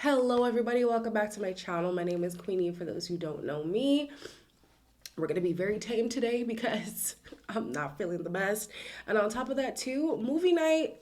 Hello everybody, welcome back to my channel. My name is Queenie for those who don't know me. We're gonna be very tame today because I'm not feeling the best. And on top of that too, movie night,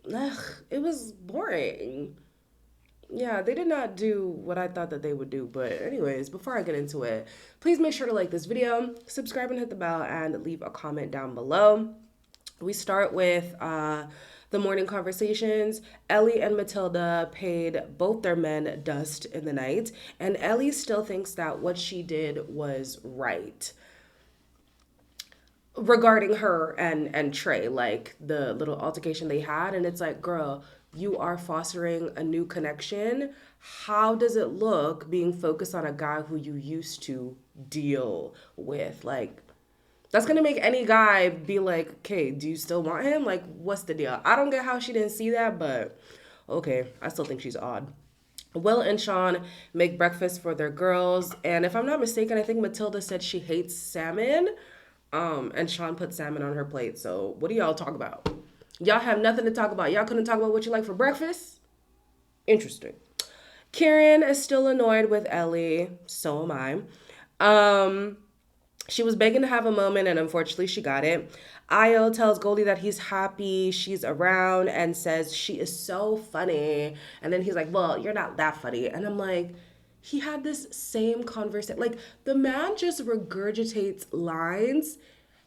it was boring. Yeah, they did not do what I thought that they would do. But anyways, before I get into it, please make sure to like this video, subscribe and hit the bell, and leave a comment down below. We start with the morning conversations. Ellie and Matilda paid both their men dust in the night, and Ellie still thinks that what she did was right regarding her and Trey, like the little altercation they had. And it's like, girl, you are fostering a new connection. How does it look being focused on a guy who you used to deal with? Like, that's gonna make any guy be like, okay, do you still want him? Like, what's the deal? I don't get how she didn't see that, but okay, I still think she's odd. Will and Sean make breakfast for their girls, and if I'm not mistaken, I think Matilda said she hates salmon, and Sean put salmon on her plate. So what do y'all talk about? Y'all have nothing to talk about. Y'all couldn't talk about what you like for breakfast? Interesting. Kieran is still annoyed with Ellie. So am I. She was begging to have a moment, and unfortunately she got it. Io tells Goldie that he's happy she's around and says she is so funny. And then he's like, well, you're not that funny. And I'm like, he had this same conversation. Like, the man just regurgitates lines.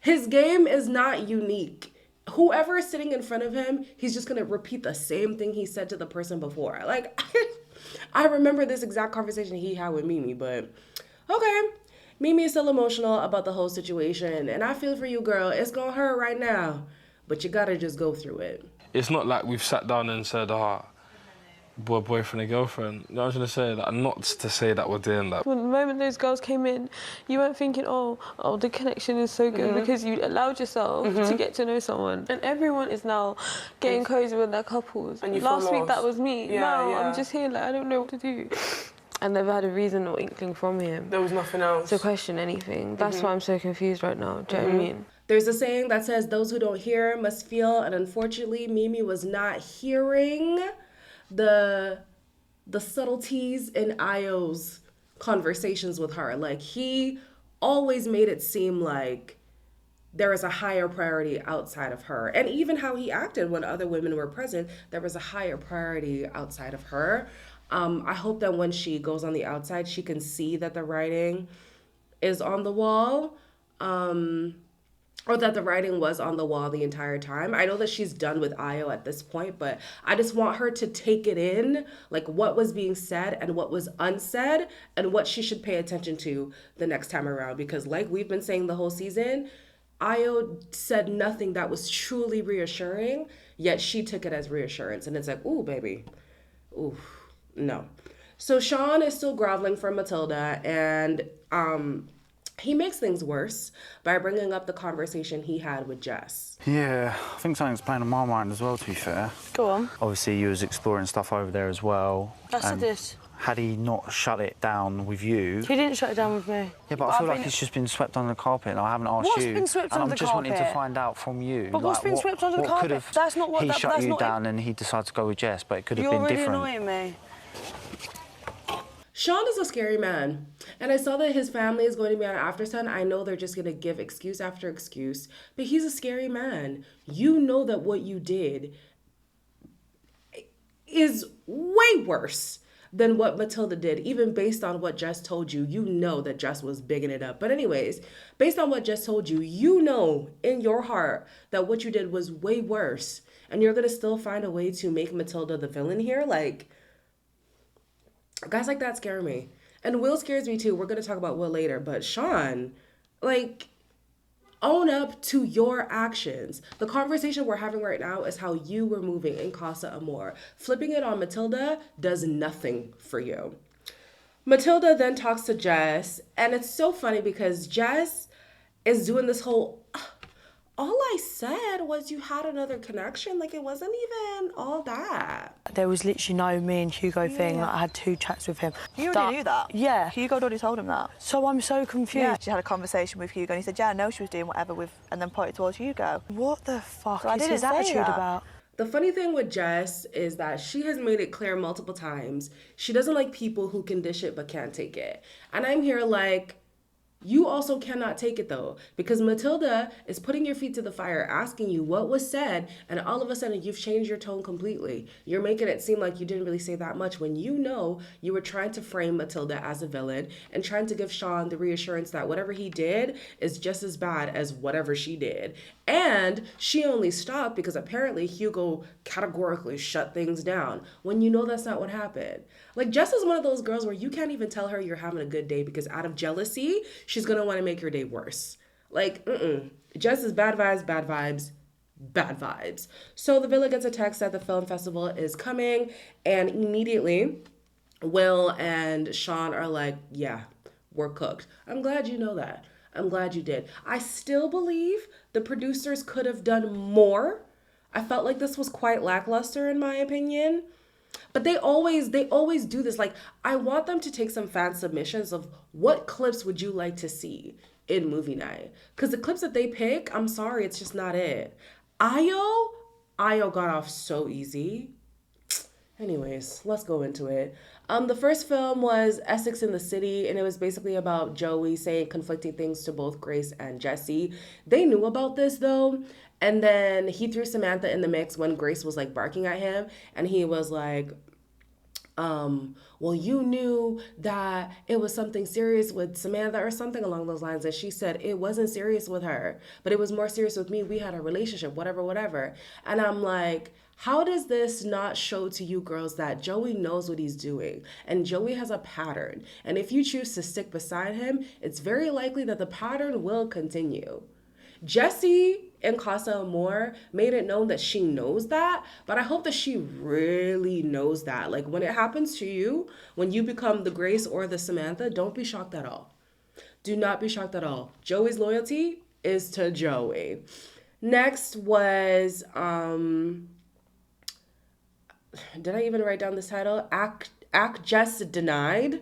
His game is not unique. Whoever is sitting in front of him, he's just going to repeat the same thing he said to the person before. Like, I remember this exact conversation he had with Mimi, but okay. Mimi is still emotional about the whole situation, and I feel for you, girl. It's gonna hurt right now, but you gotta just go through it. It's not like we've sat down and said, boyfriend and girlfriend. You know what I'm trying to say? Like, not to say that we're doing that. When the moment those girls came in, you weren't thinking, oh, the connection is so good because you allowed yourself to get to know someone. And everyone is now getting cozy with their couples. And you Last feel week, that was me. Yeah, now yeah. I'm just here, like, I don't know what to do. I never had a reason or inkling from him. There was nothing else to question anything. That's why I'm so confused right now. Do you know what I mean? There's a saying that says those who don't hear must feel, and unfortunately Mimi was not hearing the subtleties in Io's conversations with her. Like, he always made it seem like there is a higher priority outside of her. And even how he acted when other women were present, there was a higher priority outside of her. I hope that when she goes on the outside, she can see that the writing is on the wall, or that the writing was on the wall the entire time. I know that she's done with Io at this point, but I just want her to take it in, like what was being said and what was unsaid and what she should pay attention to the next time around. Because like we've been saying the whole season, Io said nothing that was truly reassuring, yet she took it as reassurance. And it's like, ooh, baby, ooh. No. So Sean is still groveling for Matilda, and he makes things worse by bringing up the conversation he had with Jess. Yeah, I think something's playing on my mind as well, to be fair. Go on. Obviously, you was exploring stuff over there as well. That's this. Had he not shut it down with you... He didn't shut it down with me. Yeah, but I feel like it's just been swept under the carpet, and I haven't asked What's you. been swept and under I'm the just carpet? wanting to find out from you. But what's been swept under the what carpet? That's not what... He shut that's you not down and he decided to go with Jess, but it could have You're been really different. annoying me. Sean is a scary man, and I saw that his family is going to be on Aftersun. I know they're just going to give excuse after excuse, but he's a scary man. You know that what you did is way worse than what Matilda did, even based on what Jess told you. You know that Jess was bigging it up. But anyways, based on what Jess told you, you know in your heart that what you did was way worse, and you're going to still find a way to make Matilda the villain here? Like, guys like that scare me. And Will scares me too. We're going to talk about Will later. But Sean, like, own up to your actions. The conversation we're having right now is how you were moving in Casa Amor. Flipping it on Matilda does nothing for you. Matilda then talks to Jess. And it's so funny because Jess is doing this whole... all I said was you had another connection. Like, it wasn't even all that. There was literally no me and Hugo thing. Like, I had 2 chats with him. You already knew that? Yeah. Hugo had already told him that? So I'm so confused. Yeah. She had a conversation with Hugo and he said, yeah, I know she was doing whatever with, and then pointed towards Hugo. What the fuck So is his attitude about? The funny thing with Jess is that she has made it clear multiple times she doesn't like people who can dish it but can't take it. And I'm here like, you also cannot take it though, because Matilda is putting your feet to the fire, asking you what was said, and all of a sudden you've changed your tone completely. You're making it seem like you didn't really say that much when you know you were trying to frame Matilda as a villain and trying to give Sean the reassurance that whatever he did is just as bad as whatever she did. And she only stopped because apparently Hugo categorically shut things down when you know that's not what happened. Like, Jess is one of those girls where you can't even tell her you're having a good day because out of jealousy, she's gonna want to make your day worse. Like, Jess is bad vibes, bad vibes, bad vibes. So the villa gets a text that the film festival is coming, and immediately Will and Sean are like, yeah, we're cooked. I'm glad you know that. I'm glad you did. I still believe the producers could have done more. I felt like this was quite lackluster in my opinion. But they always do this. Like, I want them to take some fan submissions of what clips would you like to see in movie night. Because the clips that they pick, I'm sorry, it's just not it. Ayo got off so easy. Anyways, let's go into it. The first film was Essex in the City, and it was basically about Joey saying conflicting things to both Grace and Jesse. They knew about this though, and then he threw Samantha in the mix when Grace was like barking at him, and he was like, well, you knew that it was something serious with Samantha or something along those lines. And she said it wasn't serious with her, but it was more serious with me. We had a relationship, whatever. And I'm like, how does this not show to you girls that Joey knows what he's doing and Joey has a pattern? And if you choose to stick beside him, it's very likely that the pattern will continue. Jessie in Casa Amor made it known that she knows that, but I hope that she really knows that. Like, when it happens to you, when you become the Grace or the Samantha, don't be shocked at all. Do not be shocked at all. Joey's loyalty is to Joey. Next was, did I even write down this title? Act Jess Denied.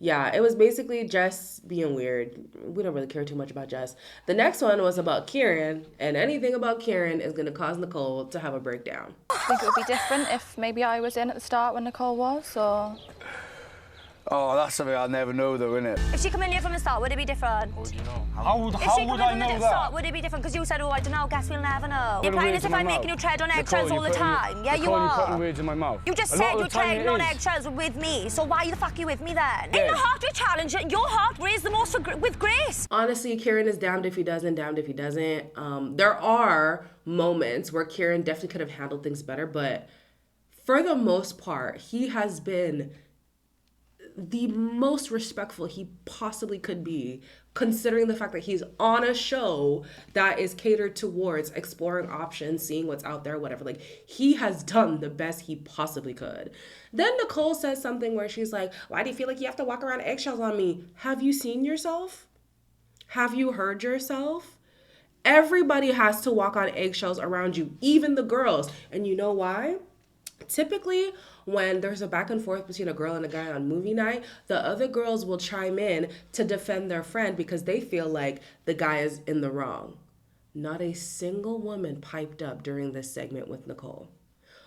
Yeah, it was basically Jess being weird. We don't really care too much about Jess. The next one was about Kieran, and anything about Kieran is going to cause Nicole to have a breakdown. I think it would be different if maybe I was in at the start when Nicole was, or... Oh, that's something I'll never know, though, innit? If she come in here from the start, would it be different? How would you know? How would I know that? Start, would it be different? Because you said, oh, I don't know, guess we'll never know. You're playing as if I'm making you tread on eggshells all the time. Yeah, you are. You're putting words in my mouth. You just said you're treading on eggshells with me, so why the fuck are you with me then? Yeah. In the heart we challenge, your heart weighs the most with Grace. Honestly, Kieran is damned if he doesn't, damned if he doesn't. There are moments where Kieran definitely could have handled things better, but for the most part, he has been the most respectful he possibly could be, considering the fact that he's on a show that is catered towards exploring options, seeing what's out there, whatever. Like, he has done the best he possibly could. Then Nicole says something where she's like, why do you feel like you have to walk around eggshells on me? Have you seen yourself? Have you heard yourself? Everybody has to walk on eggshells around you, even the girls. And you know why? Typically, when there's a back and forth between a girl and a guy on movie night, the other girls will chime in to defend their friend because they feel like the guy is in the wrong. Not a single woman piped up during this segment with Nicole.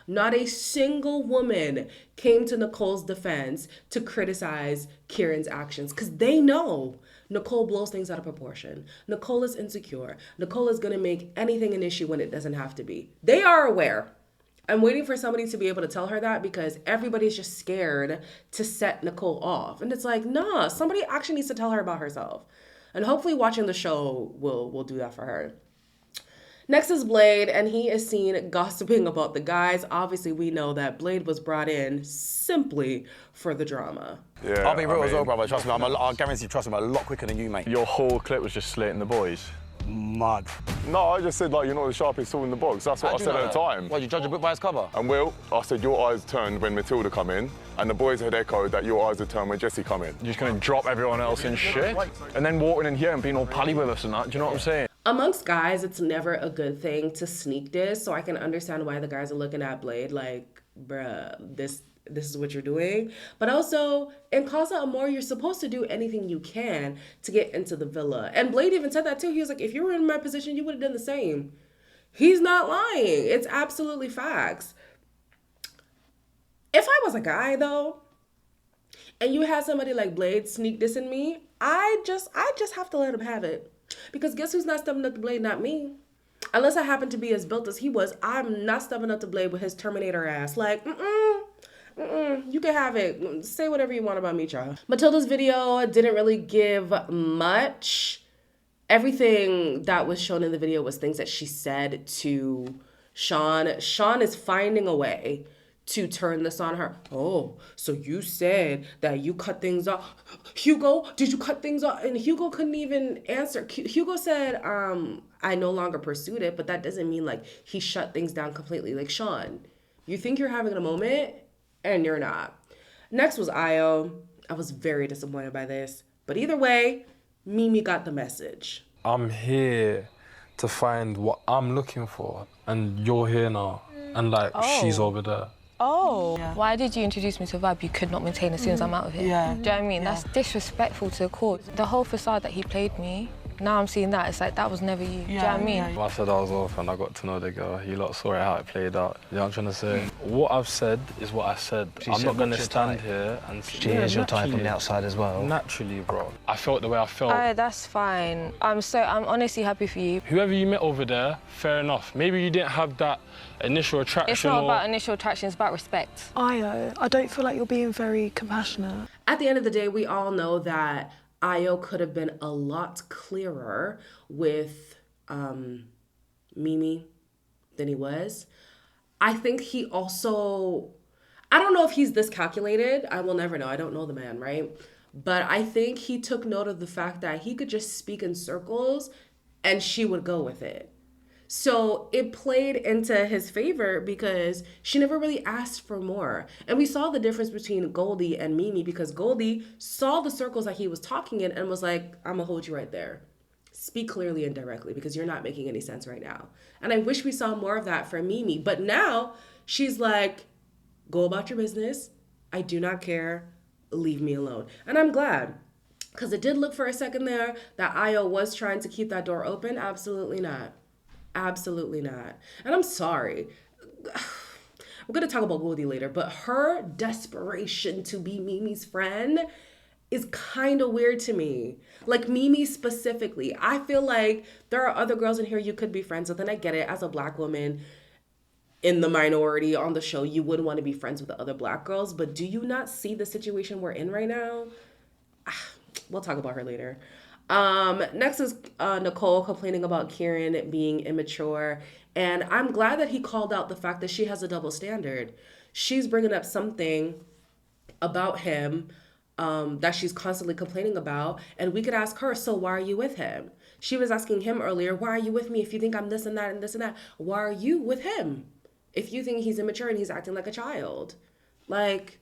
Not a single woman came to Nicole's defense to criticize Kieran's actions because they know Nicole blows things out of proportion. Nicole is insecure. Nicole is going to make anything an issue when it doesn't have to be. They are aware. I'm waiting for somebody to be able to tell her that because everybody's just scared to set Nicole off. And it's like, nah, somebody actually needs to tell her about herself. And hopefully watching the show will do that for her. Next is Blade, and he is seen gossiping about the guys. Obviously, we know that Blade was brought in simply for the drama. Yeah, I'll be real as well, brother. Trust me, I guarantee you trust me a lot quicker than you, mate. Your whole clip was just slating the boys. Mad. No, I just said, like, you're not the sharpest tool in the box. That's what I said at the time. Why, you judge a book by its cover? And Will, I said your eyes turned when Matilda come in, and the boys had echoed that your eyes would turn when Jessie come in. You're just going to drop everyone else in shit? And then walking in here and being all pally with us and that, do you know what I'm saying? Amongst guys, it's never a good thing to sneak this, so I can understand why the guys are looking at Blade like, bruh, this is what you're doing. But also, in Casa Amor, you're supposed to do anything you can to get into the villa. And Blade even said that too. He was like, if you were in my position, you would have done the same. He's not lying. It's absolutely facts. If I was a guy though, and you had somebody like Blade sneak this in me, I just have to let him have it. Because guess who's not stepping up to Blade? Not me. Unless I happen to be as built as he was, I'm not stepping up to Blade with his Terminator ass. Like, you can have it. Say whatever you want about me, child. Matilda's video didn't really give much. Everything that was shown in the video was things that she said to Sean. Sean is finding a way to turn this on her. Oh, so you said that you cut things off. Hugo, did you cut things off? And Hugo couldn't even answer. Hugo said, I no longer pursued it, but that doesn't mean like he shut things down completely. Like, Sean, you think you're having a moment and you're not. Next was Io. I was very disappointed by this. But either way, Mimi got the message. I'm here to find what I'm looking for, and you're here now. And like, she's over there. Oh. Yeah. Why did you introduce me to a vibe you could not maintain as soon as I'm out of here? Yeah. Do you know what I mean? That's disrespectful to the cause. The whole facade that he played me, now I'm seeing that, it's like, that was never you. Do you know what I mean? I said I was off and I got to know the girl. You lot saw it how it played out. You know what I'm trying to say? What I've said is what I said. I'm not going to stand here and... She is your type on the outside as well. Naturally, bro. I felt the way I felt. Oh, that's fine. I'm honestly happy for you. Whoever you met over there, fair enough. Maybe you didn't have that initial attraction. It's not about initial attraction, it's about respect. Io, I don't feel like you're being very compassionate. At the end of the day, we all know that Io could have been a lot clearer with Mimi than he was. I think he also, I don't know if he's this calculated. I will never know. I don't know the man, right? But I think he took note of the fact that he could just speak in circles and she would go with it. So it played into his favor because she never really asked for more. And we saw the difference between Goldie and Mimi because Goldie saw the circles that he was talking in and was like, I'm gonna hold you right there. Speak clearly and directly because you're not making any sense right now. And I wish we saw more of that from Mimi. But now she's like, go about your business. I do not care. Leave me alone. And I'm glad. Because it did look for a second there that Io was trying to keep that door open. Absolutely not. Absolutely not. And I'm sorry. We're going to talk about Goldie later, but her desperation to be Mimi's friend is kind of weird to me. Like Mimi specifically. I feel like there are other girls in here you could be friends with, and I get it. As a Black woman in the minority on the show, you would want to be friends with the other Black girls, but do you not see the situation we're in right now? We'll talk about her later. Next is Nicole complaining about Kieran being immature. And I'm glad that he called out the fact that she has a double standard. She's bringing up something about him that she's constantly complaining about. And we could ask her, so why are you with him? She was asking him earlier, why are you with me if you think I'm this and that and this and that? Why are you with him if you think he's immature and he's acting like a child? Like...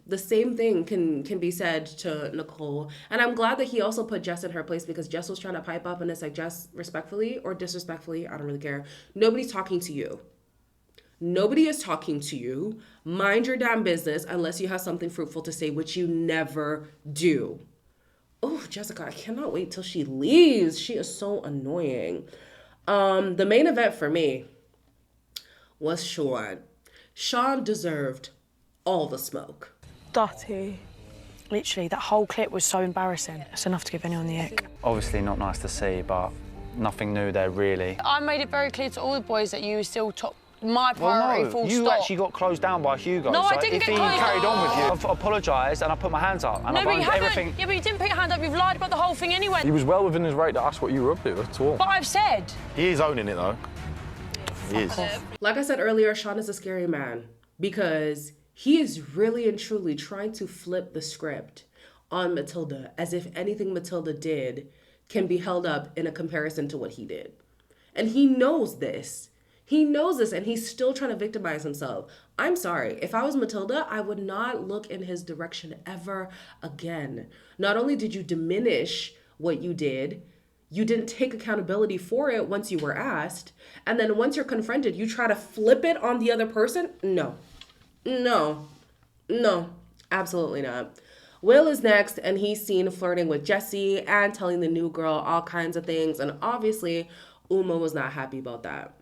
the same thing can be said to Nicole. And I'm glad that he also put Jess in her place because Jess was trying to pipe up and it's like, Jess, respectfully or disrespectfully, I don't really care. Nobody's talking to you. Nobody is talking to you. Mind your damn business unless you have something fruitful to say, which you never do. Oh, Jessica, I cannot wait till she leaves. She is so annoying. The main event for me was Sean. Sean deserved all the smoke. Dirty. Literally, that whole clip was so embarrassing. It's enough to give anyone the ick. Obviously not nice to see, but nothing new there, really. I made it very clear to all the boys that you were still top my priority, well, no, full you stop. actually got closed down by Hugo. No, so I didn't if get he closed carried on with you, down. I've apologised and I put my hands up and No, I've but you owned haven't. everything. Yeah, but you didn't put your hand up. You've lied about the whole thing anyway. He was well within his right to ask what you were up to, that's all. But I've said. He is owning it, though. He is. Like I said earlier, Sean is a scary man because he is really and truly trying to flip the script on Matilda as if anything Matilda did can be held up in a comparison to what he did. And he knows this. He knows this and he's still trying to victimize himself. I'm sorry. If I was Matilda, I would not look in his direction ever again. Not only did you diminish what you did, you didn't take accountability for it once you were asked. And then once you're confronted, you try to flip it on the other person? No, absolutely not. Will is next, and he's seen flirting with Jessie and telling the new girl all kinds of things. And obviously, Uma was not happy about that.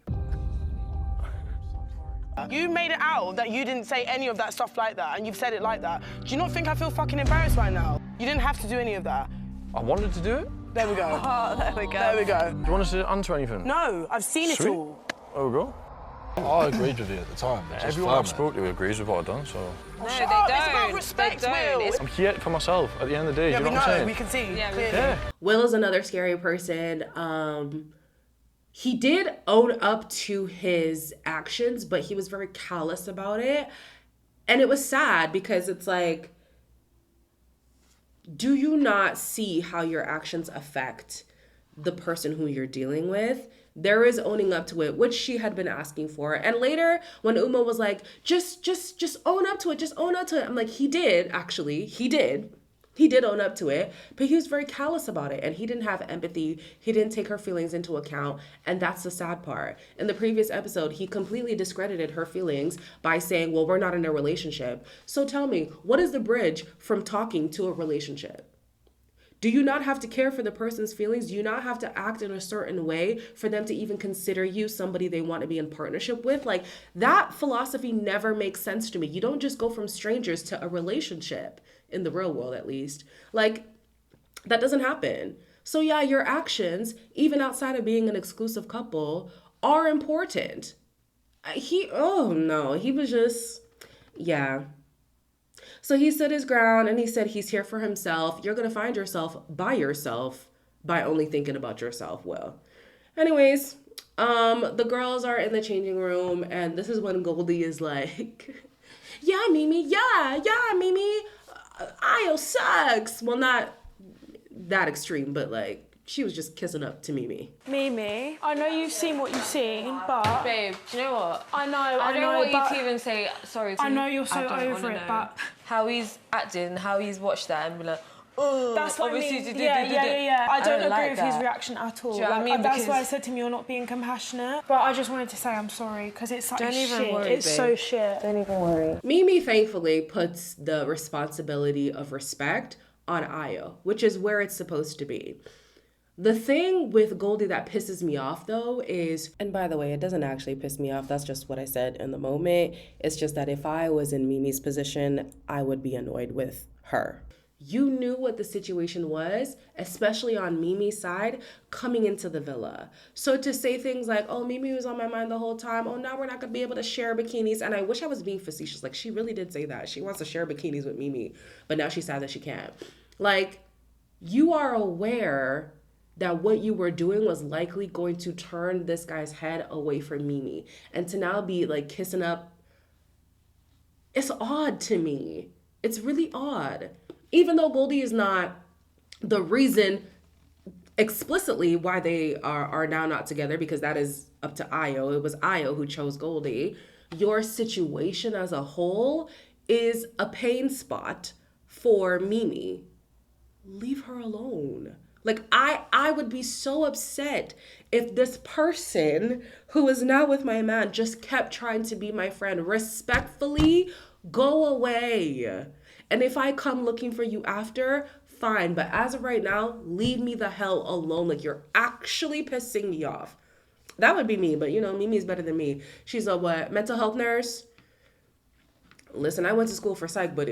You made it out that you didn't say any of that stuff like that, and you've said it like that. Do you not think I feel fucking embarrassed right now? You didn't have to do any of that. I wanted to do it. There we go. Oh, there we go. There we go. Do you want us to answer anything? No, I've seen it all. There we go. I agreed with you at the time. Everyone I've spoke to agrees with what I've done, so... No, Shut they up, don't. it's about respect, They don't. Will. I'm here for myself at the end of the day, Yeah, do you know we what I'm know, saying? we can see, Yeah, clearly. Yeah. Will is another scary person. He did own up to his actions, but he was very callous about it. And it was sad because it's like, do you not see how your actions affect the person who you're dealing with? There is owning up to it, which she had been asking for. And later, when Uma was like, just own up to it, just own up to it. I'm like, he did, actually. He did. He did own up to it, but he was very callous about it, and he didn't have empathy. He didn't take her feelings into account, and that's the sad part. In the previous episode, he completely discredited her feelings by saying, well, we're not in a relationship. So tell me, what is the bridge from talking to a relationship? Do you not have to care for the person's feelings? Do you not have to act in a certain way for them to even consider you somebody they want to be in partnership with? Like, that philosophy never makes sense to me. You don't just go from strangers to a relationship, in the real world at least. Like, that doesn't happen. So yeah, your actions, even outside of being an exclusive couple, are important. He was just, yeah. So he stood his ground and he said he's here for himself. You're going to find yourself by only thinking about yourself. Well, anyways, the girls are in the changing room, and this is when Goldie is like, yeah, Mimi, Mimi, Io sucks. Well, not that extreme, but like, she was just kissing up to Mimi. Mimi, I know you've seen what you've seen, but... Babe, do you know what? I know, I don't want but you to even say sorry to I me. know you're so I don't over wanna it, know but... how he's acting, how he's watched that and be like, oh, That's what I obviously mean. do. Yeah. I don't agree like with his that. reaction at all. Do you know what I Like, mean? that's Because- why I said to him, you're not being compassionate. But I just wanted to say I'm sorry, because it's such Don't even shit. worry, It's babe. so shit. Don't even worry. Mimi thankfully puts the responsibility of respect on Io, which is where it's supposed to be. The thing with Goldie that pisses me off, though, is, and by the way, it doesn't actually piss me off. That's just what I said in the moment. It's just that if I was in Mimi's position, I would be annoyed with her. You knew what the situation was, especially on Mimi's side, coming into the villa. So to say things like, oh, Mimi was on my mind the whole time. Oh, now we're not going to be able to share bikinis. And I wish I was being facetious. Like, she really did say that. She wants to share bikinis with Mimi, but now she's sad that she can't. Like, you are aware that what you were doing was likely going to turn this guy's head away from Mimi. And to now be like kissing up, it's odd to me. It's really odd. Even though Goldie is not the reason explicitly why they are now not together, because that is up to Io. It was Io who chose Goldie. Your situation as a whole is a pain spot for Mimi. Leave her alone. Like, I would be so upset if this person who is now with my man just kept trying to be my friend. Respectfully, go away. And if I come looking for you after, fine. But as of right now, leave me the hell alone. Like, you're actually pissing me off. That would be me, but you know, Mimi's better than me. She's a what? Mental health nurse? Listen, I went to school for psych, but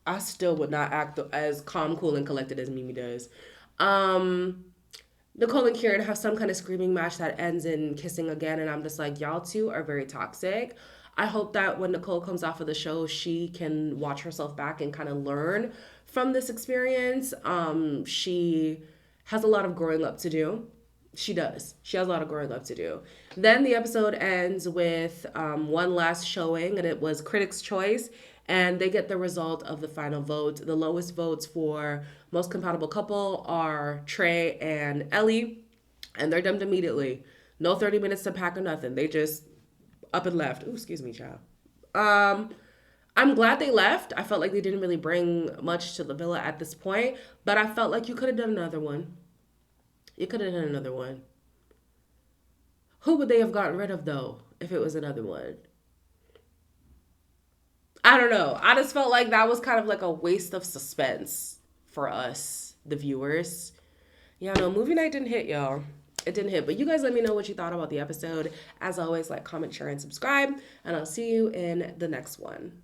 I still would not act as calm, cool, and collected as Mimi does. Nicole and Kieran have some kind of screaming match that ends in kissing again, and I'm just like, y'all two are very toxic. I hope that when Nicole comes off of the show, she can watch herself back and kind of learn from this experience. She has a lot of growing up to do. She does. She has a lot of growing up to do. Then the episode ends with one last showing, and it was Critics' Choice. And they get the result of the final vote. The lowest votes for most compatible couple are Trey and Ellie. And they're dumped immediately. No 30 minutes to pack or nothing. They just up and left. Ooh, excuse me, child. I'm glad they left. I felt like they didn't really bring much to the villa at this point. But I felt like you could have done another one. You could have done another one. Who would they have gotten rid of, though, if it was another one? I don't know. I just felt like that was kind of like a waste of suspense for us, the viewers. Yeah, no, movie night didn't hit, y'all. It didn't hit. But you guys let me know what you thought about the episode. As always, like, comment, share, and subscribe. And I'll see you in the next one.